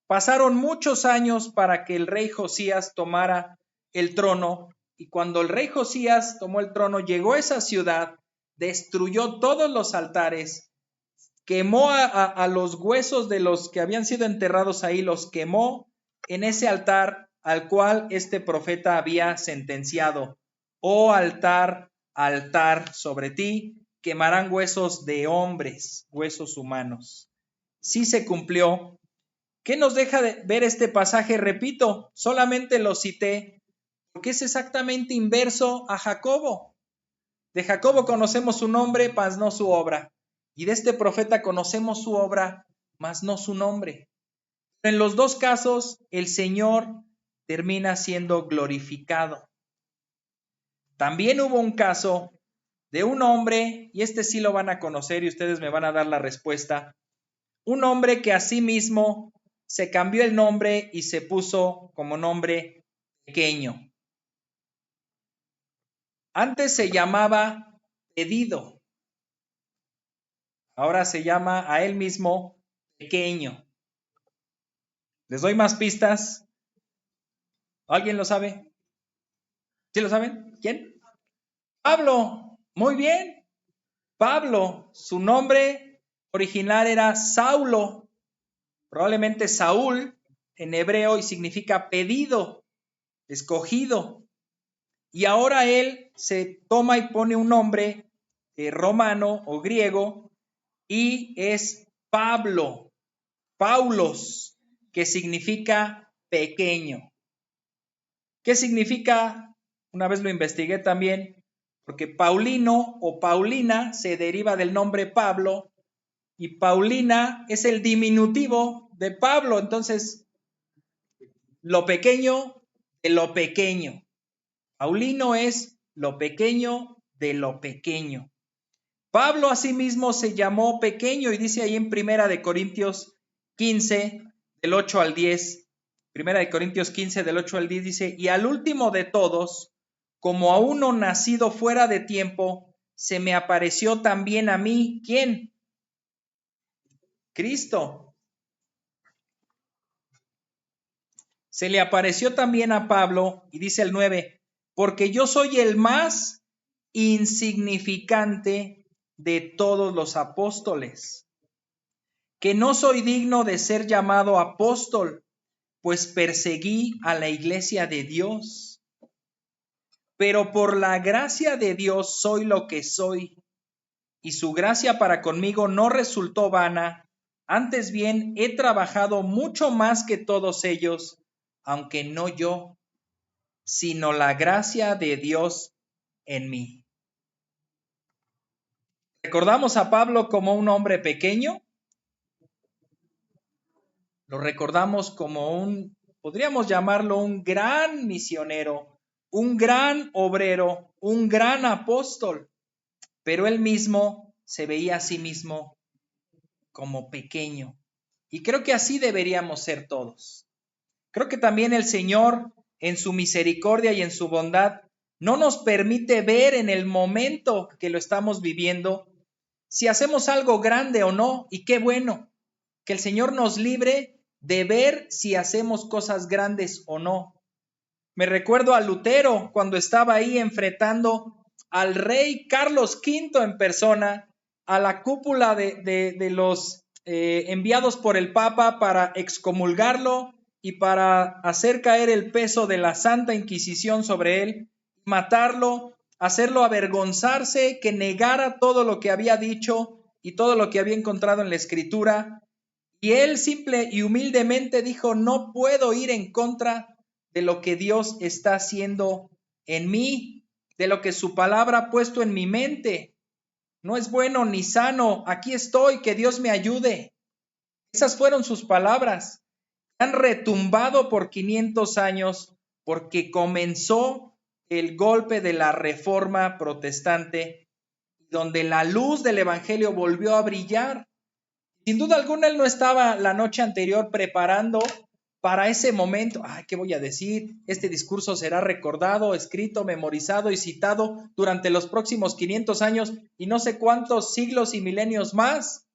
Pasaron muchos años para que el rey Josías tomara el trono y cuando el rey Josías tomó el trono, llegó a esa ciudad, destruyó todos los altares, quemó a los huesos de los que habían sido enterrados ahí, los quemó en ese altar al cual este profeta había sentenciado. Oh altar, altar, sobre ti quemarán huesos de hombres, huesos humanos. Sí se cumplió. ¿Qué nos deja de ver este pasaje? Repito, solamente lo cité porque es exactamente inverso a Jacobo. De Jacobo conocemos su nombre, mas no su obra. Y de este profeta conocemos su obra, mas no su nombre. En los dos casos, el Señor termina siendo glorificado. También hubo un caso de un hombre, y este sí lo van a conocer y ustedes me van a dar la respuesta, un hombre que a sí mismo se cambió el nombre y se puso como nombre pequeño. Antes se llamaba Pedido, ahora se llama a él mismo Pequeño. ¿Les doy más pistas? ¿Alguien lo sabe? ¿Sí lo saben? ¿Quién? Pablo. Muy bien. Pablo, su nombre original era Saulo, probablemente Saúl en hebreo, y significa pedido, escogido. Y ahora él se toma y pone un nombre romano o griego y es Pablo, Paulos, que significa pequeño. ¿Qué significa? Una vez lo investigué también, porque Paulino o Paulina se deriva del nombre Pablo y Paulina es el diminutivo de Pablo. Entonces, lo pequeño de lo pequeño. Paulino es lo pequeño de lo pequeño. Pablo asimismo se llamó pequeño y dice ahí en Primera de Corintios 15, del 8 al 10. Primera de Corintios 15, del 8 al 10 dice, y al último de todos, como a uno nacido fuera de tiempo, se me apareció también a mí, ¿quién? Cristo. Se le apareció también a Pablo, y dice el 9, porque yo soy el más insignificante de todos los apóstoles, que no soy digno de ser llamado apóstol, pues perseguí a la iglesia de Dios. Pero por la gracia de Dios soy lo que soy, y su gracia para conmigo no resultó vana, antes bien he trabajado mucho más que todos ellos, aunque no yo, sino la gracia de Dios en mí. ¿Recordamos a Pablo como un hombre pequeño? Lo recordamos como podríamos llamarlo un gran misionero, un gran obrero, un gran apóstol, pero él mismo se veía a sí mismo como pequeño. Y creo que así deberíamos ser todos. Creo que también el Señor, en su misericordia y en su bondad, no nos permite ver en el momento que lo estamos viviendo si hacemos algo grande o no, y qué bueno, que el Señor nos libre de ver si hacemos cosas grandes o no. Me recuerdo a Lutero cuando estaba ahí enfrentando al rey Carlos V en persona, a la cúpula de los enviados por el Papa para excomulgarlo y para hacer caer el peso de la Santa Inquisición sobre él, matarlo, hacerlo avergonzarse, que negara todo lo que había dicho y todo lo que había encontrado en la Escritura. Y él simple y humildemente dijo, no puedo ir en contra de lo que Dios está haciendo en mí, de lo que su palabra ha puesto en mi mente. No es bueno ni sano, aquí estoy, que Dios me ayude. Esas fueron sus palabras. Han retumbado por 500 años porque comenzó el golpe de la Reforma Protestante, donde la luz del Evangelio volvió a brillar. Sin duda alguna, él no estaba la noche anterior preparando para ese momento. Ay, ¿qué voy a decir? Este discurso será recordado, escrito, memorizado y citado durante los próximos 500 años y no sé cuántos siglos y milenios más.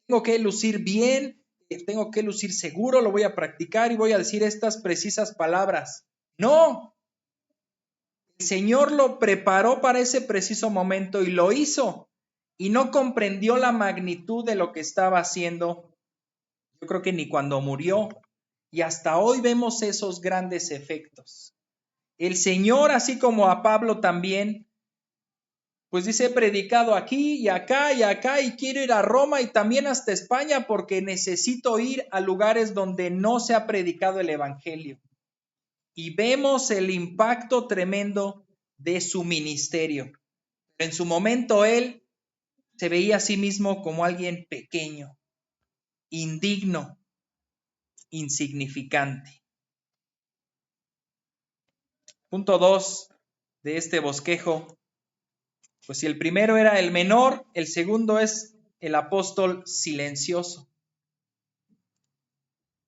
Tengo que lucir bien, tengo que lucir seguro, lo voy a practicar y voy a decir estas precisas palabras. No, el Señor lo preparó para ese preciso momento y lo hizo. Y no comprendió la magnitud de lo que estaba haciendo, yo creo que ni cuando murió, y hasta hoy vemos esos grandes efectos. El Señor, así como a Pablo también, pues dice, he predicado aquí y acá, y quiero ir a Roma y también hasta España porque necesito ir a lugares donde no se ha predicado el Evangelio. Y vemos el impacto tremendo de su ministerio. En su momento él se veía a sí mismo como alguien pequeño, indigno, insignificante. Punto 2 de este bosquejo. Pues si el primero era el menor, el segundo es el apóstol silencioso.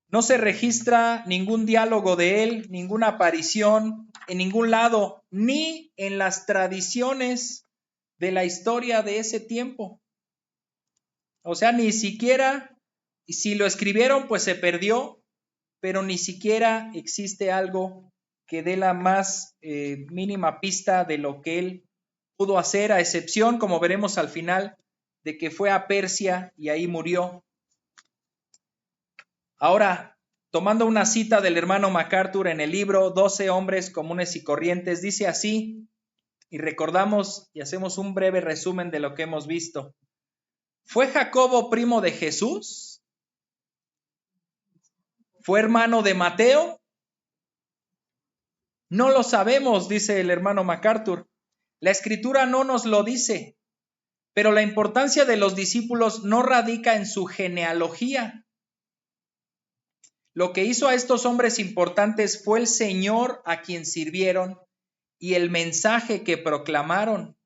No se registra ningún diálogo de él, ninguna aparición en ningún lado, ni en las tradiciones de la historia de ese tiempo. O sea, ni siquiera, si lo escribieron, pues se perdió, pero ni siquiera existe algo que dé la más mínima pista de lo que él pudo hacer, a excepción, como veremos al final, de que fue a Persia y ahí murió. Ahora, tomando una cita del hermano MacArthur en el libro 12 hombres comunes y corrientes, dice así, y recordamos y hacemos un breve resumen de lo que hemos visto. ¿Fue Jacobo primo de Jesús? ¿Fue hermano de Mateo? No lo sabemos, dice el hermano MacArthur. La escritura no nos lo dice, pero la importancia de los discípulos no radica en su genealogía. Lo que hizo a estos hombres importantes fue el Señor a quien sirvieron y el mensaje que proclamaron.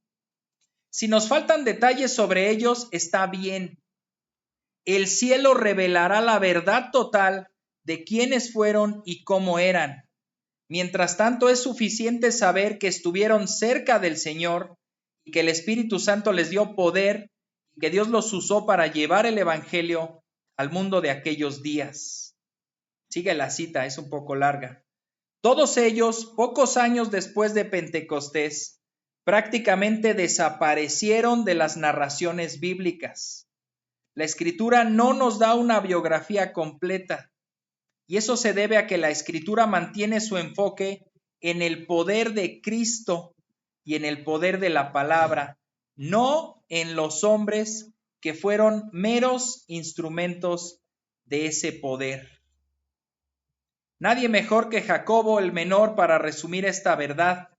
Si nos faltan detalles sobre ellos, está bien. El cielo revelará la verdad total de quiénes fueron y cómo eran. Mientras tanto, es suficiente saber que estuvieron cerca del Señor y que el Espíritu Santo les dio poder y que Dios los usó para llevar el Evangelio al mundo de aquellos días. Sigue la cita, es un poco larga. Todos ellos, pocos años después de Pentecostés, prácticamente desaparecieron de las narraciones bíblicas. La Escritura no nos da una biografía completa, y eso se debe a que la Escritura mantiene su enfoque en el poder de Cristo y en el poder de la palabra, no en los hombres que fueron meros instrumentos de ese poder. Nadie mejor que Jacobo el menor para resumir esta verdad.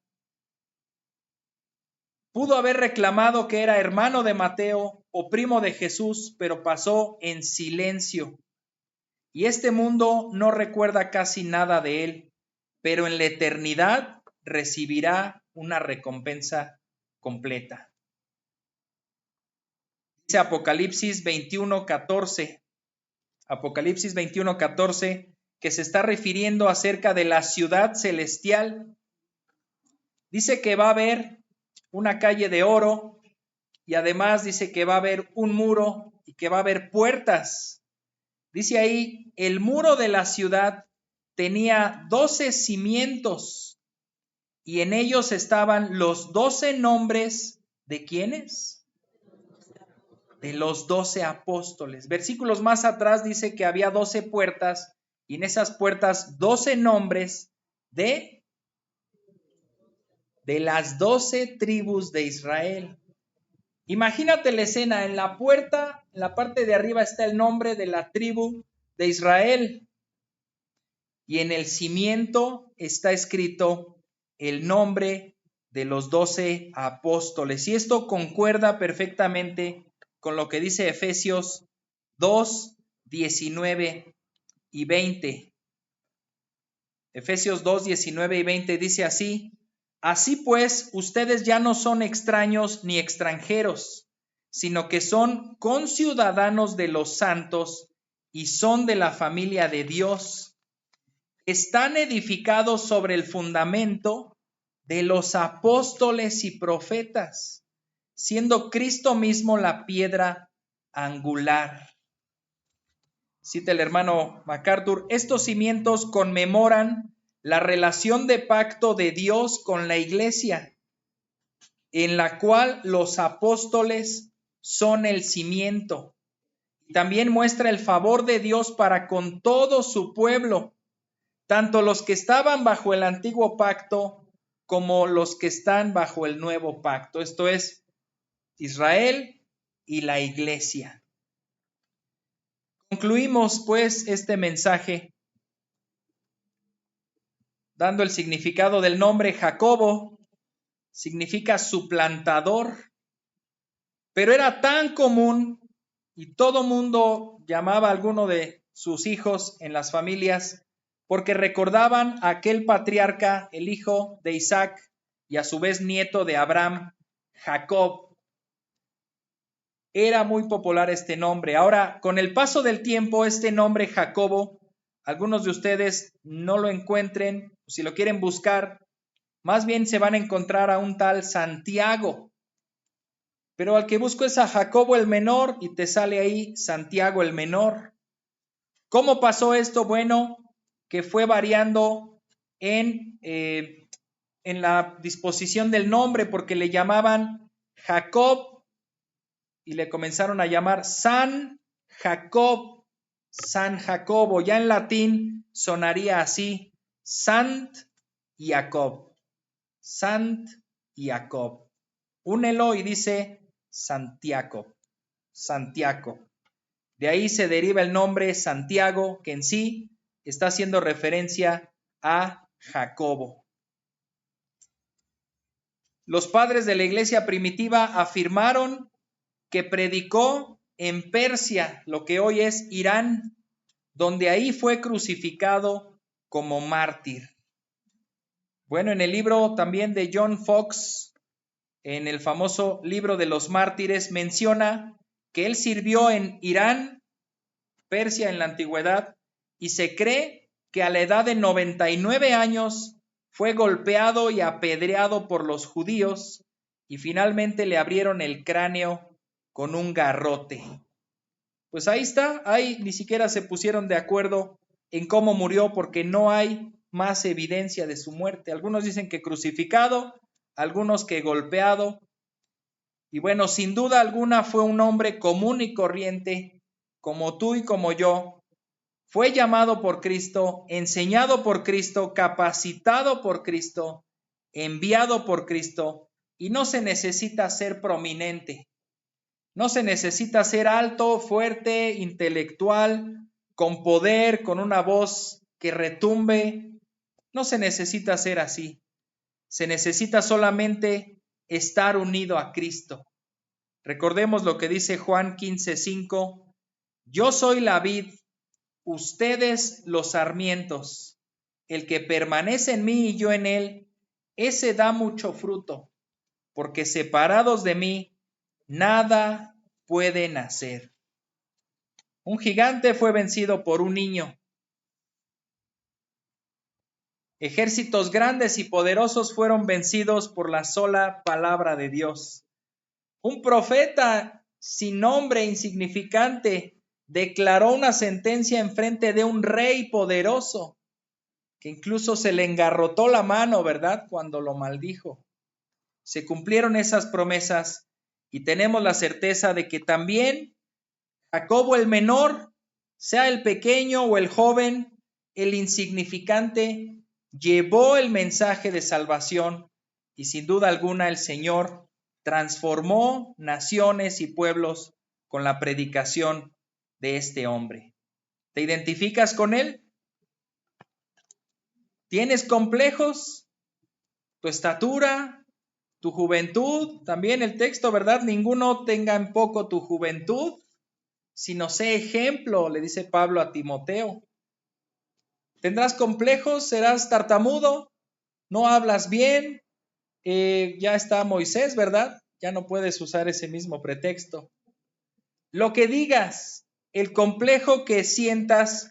Pudo haber reclamado que era hermano de Mateo o primo de Jesús, pero pasó en silencio. Y este mundo no recuerda casi nada de él, pero en la eternidad recibirá una recompensa completa. Dice Apocalipsis 21:14. Apocalipsis 21:14, que se está refiriendo acerca de la ciudad celestial. Dice que va a haber una calle de oro y además dice que va a haber un muro y que va a haber puertas. Dice ahí, el muro de la ciudad tenía 12 cimientos y en ellos estaban los 12 nombres ¿de quiénes? De los 12 apóstoles. Versículos más atrás dice que había 12 puertas y en esas puertas 12 nombres de las 12 tribus de Israel. Imagínate la escena, en la puerta, en la parte de arriba está el nombre de la tribu de Israel y en el cimiento está escrito el nombre de los 12 apóstoles. Y esto concuerda perfectamente con lo que dice Efesios 2, 19 y 20. Efesios 2, 19 y 20 dice así: así pues, ustedes ya no son extraños ni extranjeros, sino que son conciudadanos de los santos y son de la familia de Dios. Están edificados sobre el fundamento de los apóstoles y profetas, siendo Cristo mismo la piedra angular. Cita el hermano MacArthur, estos cimientos conmemoran la relación de pacto de Dios con la iglesia, en la cual los apóstoles son el cimiento. También muestra el favor de Dios para con todo su pueblo, tanto los que estaban bajo el antiguo pacto como los que están bajo el nuevo pacto. Esto es Israel y la iglesia. Concluimos pues este mensaje dando el significado del nombre Jacobo. Significa suplantador, pero era tan común y todo mundo llamaba a alguno de sus hijos en las familias porque recordaban a aquel patriarca, el hijo de Isaac y a su vez nieto de Abraham, Jacob. Era muy popular este nombre. Ahora, con el paso del tiempo, este nombre Jacobo, algunos de ustedes no lo encuentren, si lo quieren buscar, más bien se van a encontrar a un tal Santiago. Pero al que busco es a Jacobo el menor y te sale ahí Santiago el menor. ¿Cómo pasó esto? Bueno, que fue variando en la disposición del nombre porque le llamaban Jacob y le comenzaron a llamar San Jacob, San Jacobo. Ya en latín sonaría así, Sant Jacob, Sant Jacob. Únelo y dice Santiago, Santiago. De ahí se deriva el nombre Santiago, que en sí está haciendo referencia a Jacobo. Los padres de la iglesia primitiva afirmaron que predicó en Persia, lo que hoy es Irán, donde ahí fue crucificado como mártir. Bueno, en el libro también de John Fox, en el famoso libro de los mártires, menciona que él sirvió en Irán, Persia en la antigüedad, y se cree que a la edad de 99 años fue golpeado y apedreado por los judíos y finalmente le abrieron el cráneo con un garrote. Pues ahí está, ahí ni siquiera se pusieron de acuerdo en cómo murió porque no hay más evidencia de su muerte. Algunos dicen que crucificado, algunos que golpeado. Y bueno, sin duda alguna fue un hombre común y corriente, como tú y como yo. Fue llamado por Cristo, enseñado por Cristo, capacitado por Cristo, enviado por Cristo, y no se necesita ser prominente. No se necesita ser alto, fuerte, intelectual, con poder, con una voz que retumbe. No se necesita ser así. Se necesita solamente estar unido a Cristo. Recordemos lo que dice Juan 15:5. Yo soy la vid, ustedes los sarmientos. El que permanece en mí y yo en él, ese da mucho fruto, porque separados de mí, nada pueden hacer. Un gigante fue vencido por un niño. Ejércitos grandes y poderosos fueron vencidos por la sola palabra de Dios. Un profeta sin nombre, insignificante, declaró una sentencia en frente de un rey poderoso, que incluso se le engarrotó la mano, ¿verdad?, cuando lo maldijo. Se cumplieron esas promesas y tenemos la certeza de que también Jacobo el menor, sea el pequeño o el joven, el insignificante, llevó el mensaje de salvación y sin duda alguna el Señor transformó naciones y pueblos con la predicación de este hombre. ¿Te identificas con él? ¿Tienes complejos? ¿Tu estatura? ¿Tu juventud? También el texto, ¿verdad? Ninguno tenga en poco tu juventud, sino sé ejemplo, le dice Pablo a Timoteo. ¿Tendrás complejos? ¿Serás tartamudo? ¿No hablas bien? Ya está Moisés, ¿verdad? Ya no puedes usar ese mismo pretexto. Lo que digas, el complejo que sientas,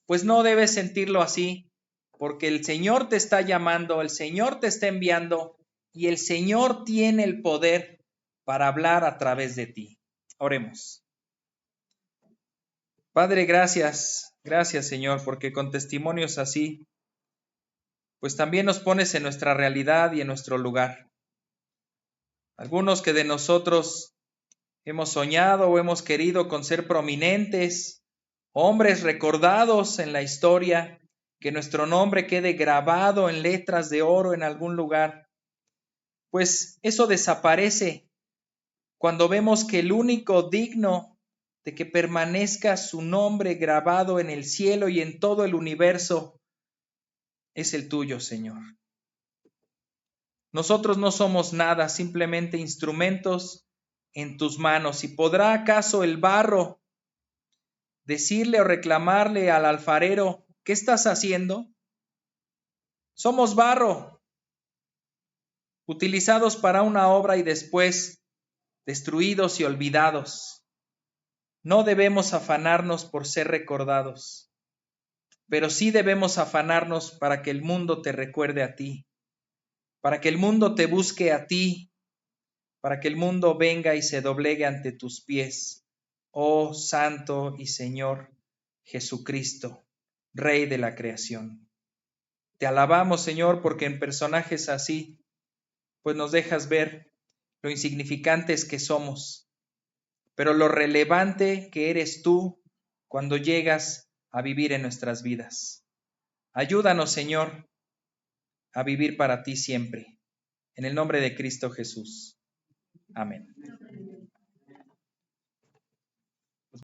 pues no debes sentirlo así, porque el Señor te está llamando, el Señor te está enviando y el Señor tiene el poder para hablar a través de ti. Oremos. Padre, gracias, gracias Señor, porque con testimonios así, pues también nos pones en nuestra realidad y en nuestro lugar. Algunos que de nosotros hemos soñado o hemos querido con ser prominentes, hombres recordados en la historia, que nuestro nombre quede grabado en letras de oro en algún lugar, pues eso desaparece cuando vemos que el único digno de que permanezca su nombre grabado en el cielo y en todo el universo es el tuyo, Señor. Nosotros no somos nada, simplemente instrumentos en tus manos. ¿Y podrá acaso el barro decirle o reclamarle al alfarero, ¿qué estás haciendo? Somos barro, utilizados para una obra y después destruidos y olvidados. No debemos afanarnos por ser recordados, pero sí debemos afanarnos para que el mundo te recuerde a ti, para que el mundo te busque a ti, para que el mundo venga y se doblegue ante tus pies, oh Santo y Señor Jesucristo, Rey de la creación. Te alabamos, Señor, porque en personajes así, pues nos dejas ver lo insignificantes que somos, pero lo relevante que eres tú cuando llegas a vivir en nuestras vidas. Ayúdanos, Señor, a vivir para ti siempre. En el nombre de Cristo Jesús. Amén.